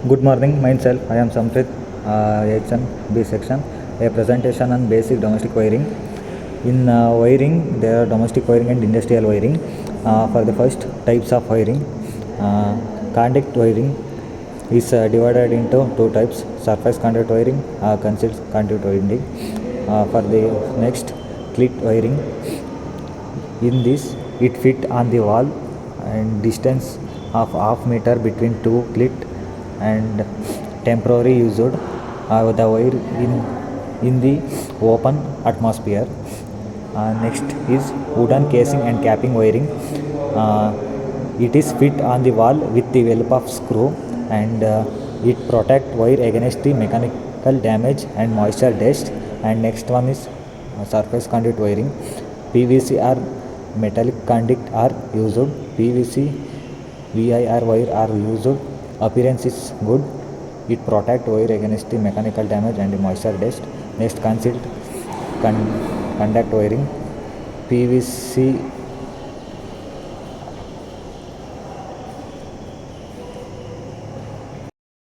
Good morning, myself. I am Sampreeth, H1 B section. A presentation on basic domestic wiring. In wiring, there are domestic wiring and industrial wiring. For the first types of wiring, conduct wiring is divided into two types: surface conduct wiring, concealed conduct wiring. For the next, clit wiring. In this, it fit on the wall and distance of half meter between two clit and temporary used the wire in the open atmosphere. Next is wooden casing and capping wiring. It is fit on the wall with the help of screw, and it protect wire against the mechanical damage and moisture dust. And next one is surface conduit wiring. PVC or metallic conduit are used. PVC VIR wire are used. Appearance is good. It protect wire against the mechanical damage and the moisture dust. Next, concealed conduct wiring. PVC